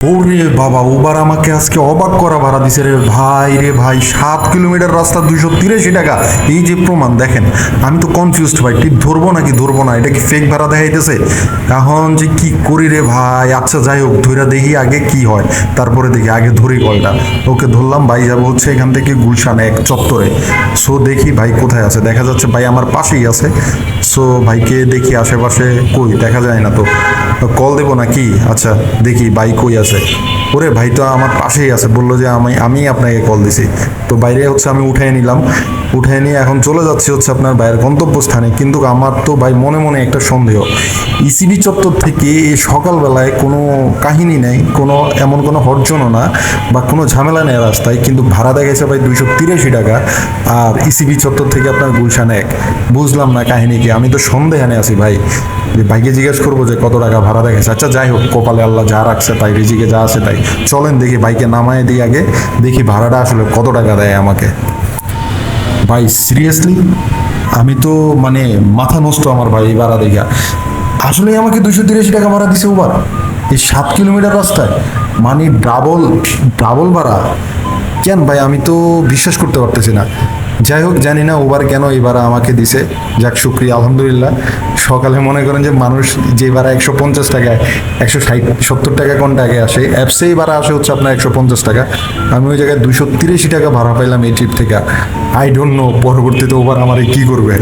ওরে বাবা, উবার আমাকে আজকে অবাক করা ভাড়া দিছে রে ভাই 7 কিলোমিটার রাস্তা 283 টাকা। এই যে প্রমাণ দেখেন, আমি তো কনফিউজড ভাই, টিপ ধরবো নাকি ধরবো না, এটা কি ফেক ভাড়া দেখাইতেছে? এখন যে কি করি রে ভাই। আচ্ছা যাই হোক, ধইরা দেখি আগে কি হয়, তারপরে দেখি, আগে ধরি কলটা। ওকে ধরলাম, ভাই যাবো হচ্ছে এখান থেকে গুলশান এক চত্বরে। সো দেখি ভাই কোথায় আছে, দেখা যাচ্ছে ভাই আমার পাশেই আছে। সো ভাইকে দেখি আশেপাশে, কই দেখা যায় না তো, কল দেবো নাকি? আচ্ছা দেখি ভাই কই আছে। ওরে ভাই তো আমার পাশেই আছে, বললো যে আমি আপনাকে কল দিছি। তো বাইরে হচ্ছে আমি উঠাই নিলাম, উঠাই নিয়ে এখন চলে যাচ্ছি হচ্ছে আপনার ভাইয়ের গন্তব্যস্থানে। কিন্তু আমার তো ভাই মনে মনে একটা সন্দেহ, ইসিবি চত্বর থেকে এই সকালবেলায় কোনো কাহিনী নেই, কোনো এমন কোনো হরজনও না বা কোনো ঝামেলা নেই রাস্তায়, কিন্তু ভাড়া দেখাইছে ভাই 283 টাকা। আর ইসিবি চত্বর থেকে আপনার গুলশান এক, বুঝলাম না কাহিনী কি। আমি তো সন্দেহানে আছি ভাই, যে ভাইকে জিজ্ঞেস করবো যে কত টাকা ভাড়া দেখেছে। আচ্ছা যাই হোক, কপালে আল্লাহ যা রাখছে তাই, রিজিকে যা আছে তাই। চলেন দেখি ভাইকে নামায় দিই আগে, দেখি ভাড়াটা আসলে কত টাকা দেয় আমাকে। ভাই সিরিয়াসলি আমি তো মানে মাথা নষ্ট আমার ভাই এই ভাড়া দেখা। আসলে আমাকে 283 টাকা ভাড়া দিছে উবার এই 7 কিলোমিটার রাস্তায়, মানে ডাবল ডাবল ভাড়া। কেন ভাই, আমি তো বিশ্বাস করতে পারতেছি না। যাই হোক, জানি না উবার কেন এই ভাড়া আমাকে দিছে। যাক শুক্রিয়া, আলহামদুলিল্লাহ। সকালে মনে করেন যে মানুষ যে ভাড়া 150 টাকায়, 160-70 টাকা কোনটা আগে আসে, অ্যাপসেই ভাড়া আসে হচ্ছে আপনার 150 টাকা। আমি ওই জায়গায় 283 টাকা ভাড়া পাইলাম এই ট্রিপ থেকে। আই ডোন্ট নো পরবর্তীতে উবার আমার কি করবে।